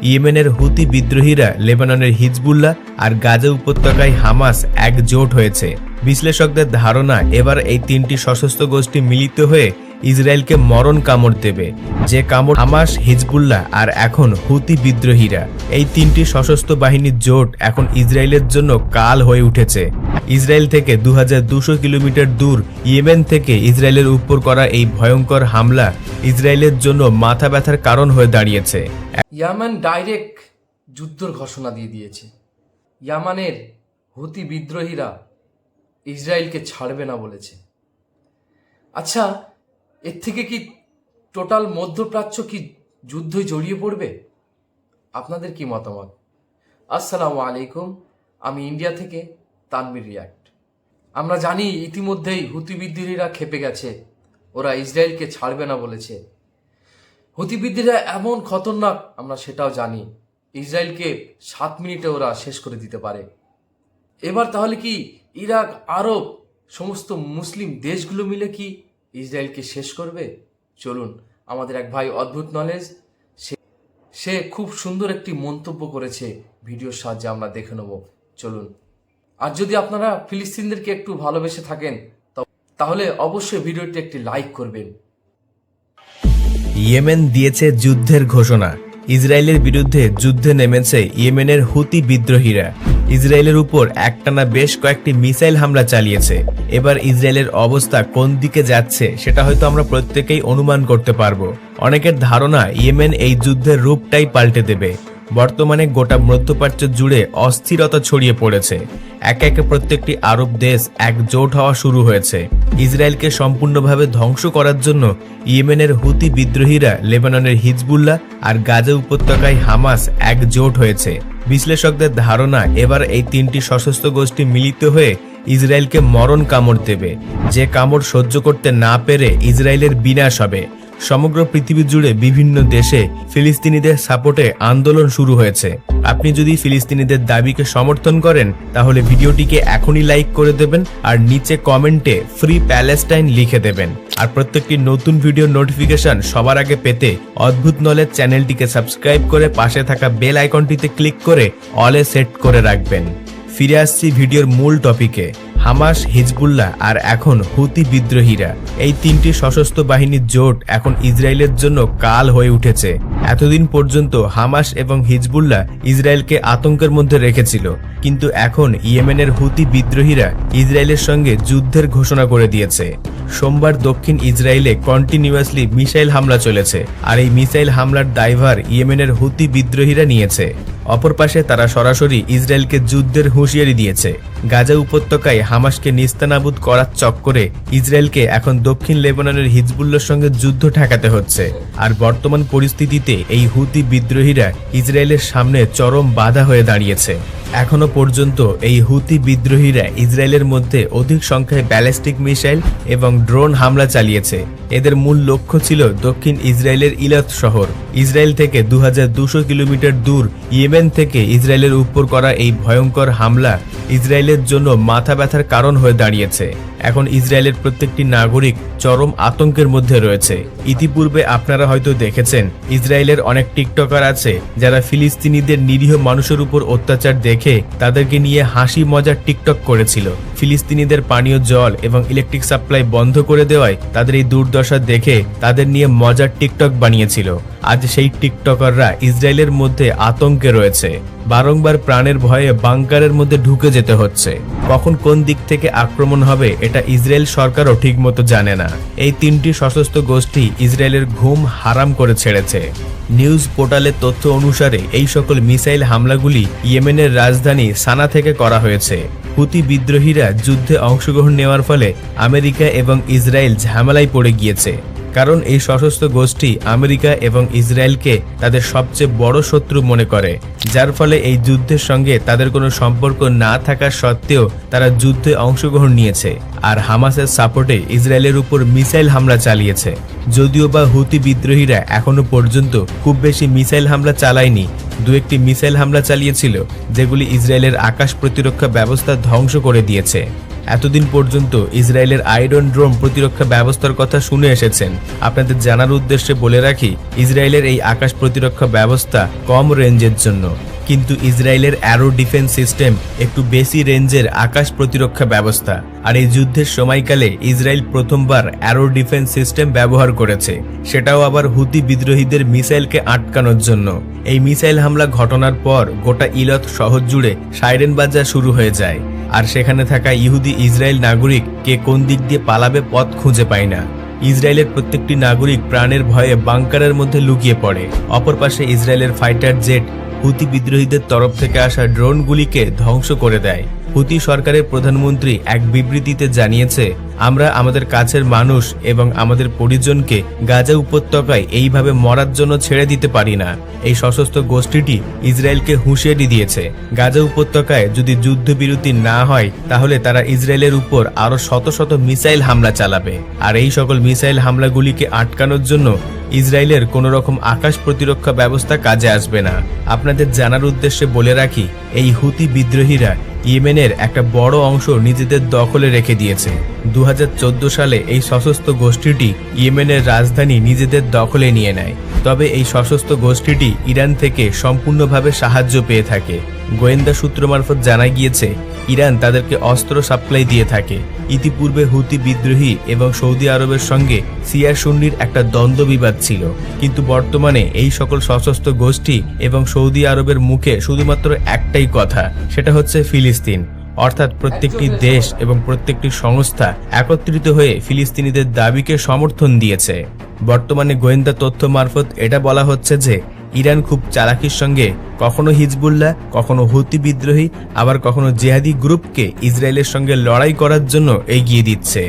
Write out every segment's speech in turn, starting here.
ইয়েমেনের হুতি বিদ্রোহীরা, লেবাননের হিজবুল্লাহ আর গাজা উপত্যকায় হামাস একজোট হয়েছে। বিশ্লেষকদের ধারণা এবার এই তিনটি সশস্ত্র গোষ্ঠী মিলিত হয়ে ইসরায়েলকে মরণ কামড় দেবে, যে কামড় হামাস, হিজবুল্লাহ আর এখন হুতি বিদ্রোহীরা। এই তিনটি সশস্ত্র বাহিনীর জোট এখন ইসরায়েলের জন্য কাল হয়ে উঠেছে। ইসরায়েল থেকে 2200 কিলোমিটার দূর ইয়েমেন থেকে ইসরায়েলের উপর করা এই ভয়ঙ্কর হামলা ইসরায়েলের জন্য মাথা ব্যথার কারণ হয়ে দাঁড়িয়েছে। ইয়ামান ডাইরেক্ট যুদ্ধের ঘোষণা দিয়ে দিয়েছে। ইয়ামানের হুতি বিদ্রোহীরা ইসরায়েলকে ছাড়বে না বলেছে। আচ্ছা, এর থেকে কি টোটাল মধ্যপ্রাচ্য কি যুদ্ধে জড়িয়ে পড়বে? আপনাদের কি মতামত? আসসালামু আলাইকুম, আমি ইন্ডিয়া থেকে তানভীর রিয়াক্ট। আমরা জানি ইতিমধ্যেই হুতি বিদ্রোহীরা খেপে গেছে, ওরা ইসরায়েলকে ছাড়বে না বলেছে। হুতি বিদ্রোহীরা এমন খতরনাক আমরা সেটাও জানি, ইসরায়েলকে 7 মিনিটে ওরা শেষ করে দিতে পারে। এবার তাহলে কি ইরাক, আরব সমস্ত মুসলিম দেশগুলো মিলে কি ইসরায়েলকে শেষ করবে? চলুন, আমাদের এক ভাই অদ্ভুত নলেজ, সে খুব সুন্দর একটি মন্তব্য করেছে, ভিডিওর সাহায্যে আমরা দেখে নেব। চলুন। আর যদি আপনারা ফিলিস্তিনদেরকে একটু ভালোবেসে থাকেন তাহলে অবশ্যই ভিডিওটি একটি লাইক করবেন। ইয়েমেন দিয়েছে যুদ্ধের ঘোষণা। ইসরায়েলের বিরুদ্ধে যুদ্ধে নেমেছে ইয়েমেনের হুতি বিদ্রোহীরা। ইসরায়েলের উপর একটানা বেশ কয়েকটি মিসাইল হামলা চালিয়েছে। এবার ইসরায়েলের অবস্থা কোন দিকে যাচ্ছে সেটা হয়তো আমরা প্রত্যেকেই অনুমান করতে পারবো। অনেকের ধারণা ইয়েমেন এই যুদ্ধের রূপটাই পাল্টে দেবে। বর্তমানে গোটা মধ্যপ্রাচ্য জুড়ে অস্থিরতা ছড়িয়ে পড়েছে। একে একে প্রত্যেকটি আরব দেশ একজোট হওয়া শুরু হয়েছে ইসরায়েলকে সম্পূর্ণভাবে ধ্বংস করার জন্য। ইয়েমেনের হুতি বিদ্রোহীরা, লেবাননের হিজবুল্লাহ আর গাজা উপত্যকায় হামাস একজোট হয়েছে। বিশ্লেষকদের ধারণা এবার এই তিনটি সশস্ত্র গোষ্ঠী মিলিত হয়ে ইসরায়েলকে মরণ কামড় দেবে, যে কামড় সহ্য করতে না পেরে ইসরায়েলের বিনাশ হবে। সমগ্র পৃথিবী জুড়ে বিভিন্ন দেশে ফিলিস্তিনিদের সাপোর্টে আন্দোলন শুরু হয়েছে। আপনি যদি ফিলিস্তিনিদের দাবিকে সমর্থন করেন তাহলে ভিডিওটিকে এখনই লাইক করে দেবেন আর নিচে কমেন্টে ফ্রি প্যালেস্টাইন লিখে দেবেন। আর প্রত্যেকটি নতুন ভিডিও নোটিফিকেশন সবার আগে পেতে অদ্ভুত নলেজ চ্যানেলটিকে সাবস্ক্রাইব করে পাশে থাকা বেল আইকনটিতে ক্লিক করে অলে সেট করে রাখবেন। ফিরে আসছি ভিডিওর মূল টপিকে। হামাস, হিজবুল্লাহ আর এখন হুতি বিদ্রোহীরা, এই তিনটি সশস্ত্র বাহিনীর জোট এখন ইসরায়েলের জন্য কাল হয়ে উঠেছে। এতদিন পর্যন্ত হামাস এবং হিজবুল্লাহ ইসরায়েলকে আতঙ্কের মধ্যে রেখেছিল, কিন্তু এখন ইয়েমেনের হুতি বিদ্রোহীরা ইসরায়েলের সঙ্গে যুদ্ধের ঘোষণা করে দিয়েছে। সোমবার দক্ষিণ ইসরায়েলে কন্টিনিউয়াসলি মিসাইল হামলা চলেছে, আর এই মিসাইল হামলার দায়ভার ইয়েমেনের হুতি বিদ্রোহীরা নিয়েছে। অপর পাশে তারা সরাসরি ইসরায়েলকে যুদ্ধের হুঁশিয়ারি দিয়েছে। গাজা উপত্যকায় হামাসকে নিস্তানাবুদ করার চক্করে ইসরায়েলকে এখন দক্ষিণ লেবাননের হিজবুল্লাহর সঙ্গে যুদ্ধ ঠেকাতে হচ্ছে। আর বর্তমান পরিস্থিতিতে এই হুতি বিদ্রোহীরা ইসরায়েলের সামনে চরম বাধা হয়ে দাঁড়িয়েছে। এখনো পর্যন্ত এই হুতি বিদ্রোহীরা ইসরায়েলের মধ্যে অধিক সংখ্যায় ব্যালিস্টিক মিসাইল এবং ড্রোন হামলা চালিয়েছে। এদের মূল লক্ষ্য ছিল দক্ষিণ ইসরায়েলের ইলাত শহর। ইসরায়েল থেকে 2200 কিলোমিটার দূর ইয়েমেন থেকে ইসরায়েলের উপর করা এই ভয়ঙ্কর হামলা ইসরায়েলের জন্য মাথা ব্যথার কারণ হয়ে দাঁড়িয়েছে। এখন ইসরায়েলের প্রত্যেকটি নাগরিক চরম আতঙ্কের মধ্যে রয়েছে। ইতিপূর্বে আপনারা হয়তো দেখেছেন ইসরায়েলের অনেক টিকটকার আছে যারা ফিলিস্তিনিদের নিরীহ মানুষের উপর অত্যাচার দেখে তাদেরকে নিয়ে হাসি মজার টিকটক করেছিল। ফিলিস্তিনিদের পানীয় জল এবং ইলেকট্রিক সাপ্লাই বন্ধ করে দেওয়ায় তাদের এই দুর্দশা দেখে তাদের নিয়ে মজার টিকটক বানিয়েছিল। আজ সেই টিকটকাররা ইসরায়েলের মধ্যে আতঙ্কে রয়েছে। বারংবার প্রাণের ভয়ে বাংকারের মধ্যে ঢুকে যেতে হচ্ছে। কখন কোন দিক থেকে আক্রমণ হবে এটা ইসরায়েল সরকারও ঠিকমতো জানে না। এই তিনটি সশস্ত্র গোষ্ঠী ইসরায়েলের ঘুম হারাম করে ছেড়েছে। নিউজ পোর্টালের তথ্য অনুসারে এই সকল মিসাইল হামলাগুলি ইয়েমেনের রাজধানী সানা থেকে করা হয়েছে। হুতি বিদ্রোহীরা যুদ্ধে অংশগ্রহণ নেওয়ার ফলে আমেরিকা এবং ইসরায়েল ঝামেলায় পড়ে গিয়েছে, কারণ এই সশস্ত্র গোষ্ঠী আমেরিকা এবং ইসরায়েলকে তাদের সবচেয়ে বড় শত্রু মনে করে, যার ফলে এই যুদ্ধের সঙ্গে তাদের কোনো সম্পর্ক না থাকা সত্ত্বেও তারা যুদ্ধে অংশগ্রহণ নিয়েছে আর হামাসের সাপোর্টে ইসরায়েলের উপর মিসাইল হামলা চালিয়েছে। যদিও বা হুতি বিদ্রোহীরা এখনো পর্যন্ত খুব বেশি মিসাইল হামলা চালায়নি, দু একটি মিসাইল হামলা চালিয়েছিল যেগুলি ইসরায়েলের আকাশ প্রতিরক্ষা ব্যবস্থা ধ্বংস করে দিয়েছে। এতদিন পর্যন্ত ইসরায়েলের আয়রন ড্রোম প্রতিরক্ষা ব্যবস্থার কথা শুনে এসেছেন। আপনাদের জানার উদ্দেশ্যে বলে রাখি, ইসরায়েলের এই আকাশ প্রতিরক্ষা ব্যবস্থা কম রেঞ্জের জন্য, কিন্তু ইসরায়েলের অ্যারো ডিফেন্স সিস্টেম একটু বেশি রেঞ্জের আকাশ প্রতিরক্ষা ব্যবস্থা। আর এই যুদ্ধের সময়কালে ইসরায়েল প্রথমবার অ্যারো ডিফেন্স সিস্টেম ব্যবহার করেছে, সেটাও আবার হুতি বিদ্রোহীদের মিসাইলকে আটকানোর জন্য। এই মিসাইল হামলা ঘটনার পর গোটা ইলত শহর জুড়ে সাইরেন বাজা শুরু হয়ে যায়, আর সেখানে থাকা ইহুদি ইসরায়েল নাগরিক কে কোন দিক দিয়ে পালাবে পথ খুঁজে পায় না। ইসরায়েলের প্রত্যেকটি নাগরিক প্রাণের ভয়ে বাংকারের মধ্যে লুকিয়ে পড়ে। অপর পাশে ইসরায়েলের ফাইটার জেট হুতি বিদ্রোহীদের তরফ থেকে আসা ড্রোনগুলিকে ধ্বংস করে দেয়। হুতি সরকারের প্রধানমন্ত্রী এক বিবৃতিতে জানিয়েছে, আমরা আমাদের কাছের মানুষ এবং আমাদের পরিজনকে গাজা উপত্যকায় এইভাবে মরার জন্য ছেড়ে দিতে পারি না। এই সশস্ত্র গোষ্ঠীটি ইসরায়েলকে হুঁশিয়ারি দিয়েছে, গাজা উপত্যকায় যদি যুদ্ধবিরতি না হয় তাহলে তারা ইসরায়েলের উপর আরো শত শত মিসাইল হামলা চালাবে। আর এই সকল মিসাইল হামলাগুলিকে আটকানোর জন্য ইসরায়েলের কোনো রকম আকাশ প্রতিরক্ষা ব্যবস্থা কাজে আসবে না। আপনাদের জানার উদ্দেশ্যে বলে রাখি, এই হুতি বিদ্রোহীরা ইয়েমেনের একটা বড় অংশ নিজেদের দখলে রেখে দিয়েছে। 2014 সালে এই সশস্ত্র গোষ্ঠীটি ইয়েমেনের রাজধানী নিজেদের দখলে নিয়ে নেয়। তবে এই সশস্ত্র গোষ্ঠীটি ইরান থেকে সম্পূর্ণভাবে সাহায্য পেয়ে থাকে। গোয়েন্দা সূত্র মারফত জানা গিয়েছে, ইরান তাদেরকে অস্ত্র সাপ্লাই দিয়ে থাকে। ইতিপূর্বে হুতি বিদ্রোহী এবং সৌদি আরবের সঙ্গে শিয়া সুন্নির একটা দ্বন্দ্ব বিবাদ ছিল, কিন্তু বর্তমানে এই সকল সশস্ত্র গোষ্ঠী এবং সৌদি আরবের মুখে শুধুমাত্র একটাই কথা, সেটা হচ্ছে ফিলিস্তিন। অর্থাৎ প্রত্যেকটি দেশ এবং প্রত্যেকটি সংস্থা একত্রিত হয়ে ফিলিস্তিনিদের দাবিকে সমর্থন দিয়েছে। বর্তমানে গোয়েন্দা তথ্য মারফত এটা বলা হচ্ছে যে ইরান খুব চালাকির সঙ্গে কখনো হিজবুল্লাহ, কখনো হুতি বিদ্রোহী, আবার কখনো জেহাদি গ্রুপকে ইসরায়েলের সঙ্গে লড়াই করার জন্য এগিয়ে দিচ্ছে।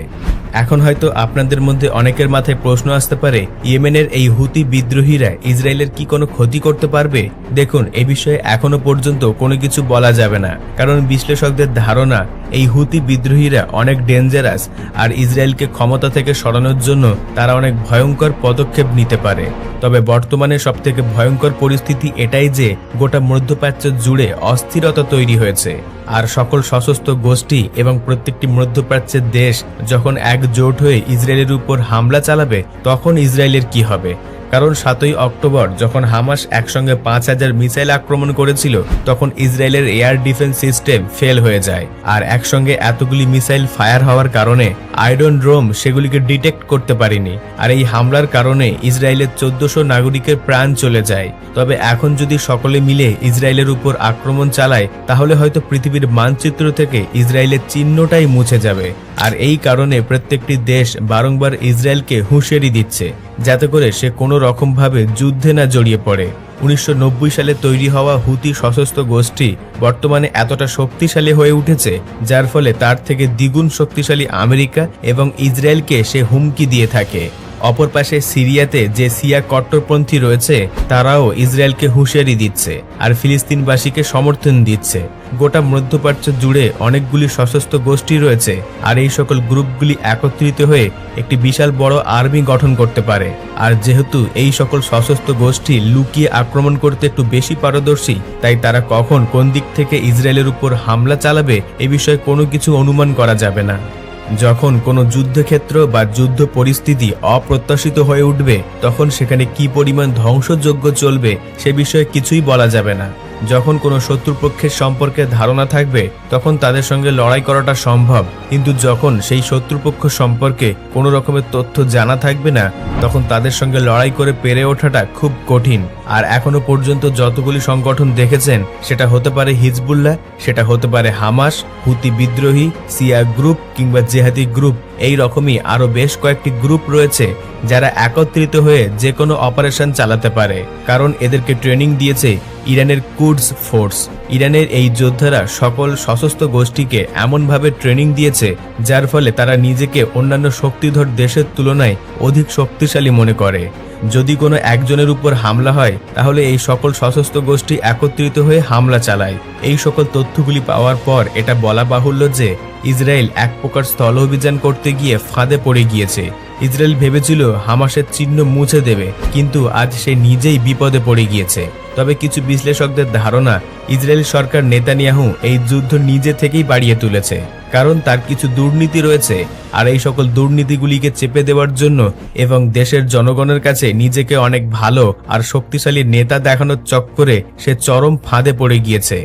এখন হয়তো আপনাদের মধ্যে অনেকের মাথায় প্রশ্ন আসতে পারে, ইয়েমেনের এই হুতি বিদ্রোহীরা ইসরায়েলের কি কোনো ক্ষতি করতে পারবে? দেখুন, এ বিষয়ে এখনো পর্যন্ত কোনো কিছু বলা যাবে না, কারণ বিশ্লেষকদের ধারণা এই হুতি বিদ্রোহীরা অনেক ডেঞ্জারাস, আর ইসরায়েলকে ক্ষমতা থেকে সরানোর জন্য তারা অনেক ভয়ঙ্কর পদক্ষেপ নিতে পারে। তবে বর্তমানে সবথেকে ভয়ঙ্কর পরিস্থিতি এটাই যে গোটা মধ্যপ্রাচ্য জুড়ে অস্থিরতা তৈরি হয়েছে, আর সকল সশস্ত্র গোষ্ঠী এবং প্রত্যেকটি মধ্যপ্রাচ্যের দেশ যখন একজোট হয়ে ইসরায়েলের উপর হামলা চালাবে, তখন ইসরায়েলের কি হবে? কারণ 7ই অক্টোবর যখন হামাস একসঙ্গে 5000 মিসাইল আক্রমণ করেছিল, তখন ইসরায়েলের এয়ার ডিফেন্স সিস্টেম ফেল হয়ে যায়, আর একসঙ্গে এতগুলি মিসাইল ফায়ার হওয়ার কারণে আয়রন ড্রোম সেগুলিকে ডিটেক্ট করতে পারেনি। আর এই হামলার কারণে ইসরায়েলের 1400 নাগরিকের প্রাণ চলে যায়। তবে এখন যদি সকলে মিলে ইসরায়েলের উপর আক্রমণ চালায়, তাহলে হয়তো পৃথিবীর মানচিত্র থেকে ইসরায়েলের চিহ্নটাই মুছে যাবে। আর এই কারণে প্রত্যেকটি দেশ বারংবার ইসরায়েলকে হুঁশিয়ারি দিচ্ছে, যাতে করে সে কোনো রকমভাবে যুদ্ধে না জড়িয়ে পড়ে। 1990 সালে তৈরি হওয়া হুতি সশস্ত্র গোষ্ঠী বর্তমানে এতটা শক্তিশালী হয়ে উঠেছে, যার ফলে তার থেকে দ্বিগুণ শক্তিশালী আমেরিকা এবং ইসরায়েলকে সে হুমকি দিয়ে থাকে। অপর পাশে সিরিয়াতে যে শিয়া কট্টরপন্থী রয়েছে, তারাও ইসরায়েলকে হুঁশিয়ারি দিচ্ছে আর ফিলিস্তিনবাসীকে সমর্থন দিচ্ছে। গোটা মধ্যপ্রাচ্য জুড়ে অনেকগুলি সশস্ত্র গোষ্ঠী রয়েছে, আর এই সকল গ্রুপগুলি একত্রিত হয়ে একটি বিশাল বড় আর্মি গঠন করতে পারে। আর যেহেতু এই সকল সশস্ত্র গোষ্ঠী লুকিয়ে আক্রমণ করতে একটু বেশি পারদর্শী, তাই তারা কখন কোন দিক থেকে ইসরায়েলের উপর হামলা চালাবে এ বিষয়ে কোনো কিছু অনুমান করা যাবে না। যখন কোনো যুদ্ধক্ষেত্র বা যুদ্ধ পরিস্থিতি অপ্রত্যাশিত হয়ে উঠবে, তখন সেখানে কি পরিমাণ ধ্বংসযজ্ঞ চলবে সে বিষয়ে কিছুই বলা যাবে না। যখন কোনো শত্রুপক্ষের সম্পর্কে ধারণা থাকবে, তখন তাদের সঙ্গে লড়াই করাটা সম্ভব, কিন্তু যখন সেই শত্রুপক্ষ সম্পর্কে কোনো রকমের তথ্য জানা থাকবে না, তখন তাদের সঙ্গে লড়াই করে পেরে ওঠাটা খুব কঠিন। আর এখনো পর্যন্ত যতগুলি সংগঠন দেখেছেন, সেটা হতে পারে হিজবুল্লাহ, সেটা হতে পারে হামাস, হুতি বিদ্রোহী, শিয়া গ্রুপ কিংবা জেহাদি গ্রুপ, এই রকমই আরো বেশ কয়েকটি গ্রুপ রয়েছে যারা একত্রিত হয়ে যে কোনো অপারেশন চালাতে পারে, কারণ এদেরকে ট্রেনিং দিয়েছে ইরানের কুডস ফোর্স। ইরানের এই যোদ্ধারা সকল সশস্ত্র গোষ্ঠীকে এমনভাবে ট্রেনিং দিয়েছে, যার ফলে তারা নিজেকে অন্যান্য শক্তিধর দেশের তুলনায় অধিক শক্তিশালী মনে করে। যদি কোনো একজনের উপর হামলা হয়, তাহলে এই সকল সশস্ত্র গোষ্ঠী একত্রিত হয়ে হামলা চালায়। এই সকল তথ্যগুলি পাওয়ার পর এটা বলা বাহুল্য যে ইসরায়েল এক প্রকার স্থল অভিযান করতে গিয়ে ফাঁদে পড়ে গিয়েছে। ইসরায়েল ভেবেছিল হামাসের চিহ্ন মুছে দেবে, কিন্তু আজ সে নিজেই বিপদে পড়ে গিয়েছে। তবে কিছু বিশ্লেষকদের ধারণা, ইসরায়েল সরকার নেতানিয়াহু এই যুদ্ধ নিজে থেকেই বাড়িয়ে তুলেছে, কারণ তার কিছু দুর্নীতি রয়েছে। আর এই সকল দুর্নীতিগুলিকে চেপে দেওয়ার জন্য এবং দেশের জনগণের কাছে নিজেকে অনেক ভালো আর শক্তিশালী নেতা দেখানোর চক্করে সে চরম ফাঁদে পড়ে গিয়েছে।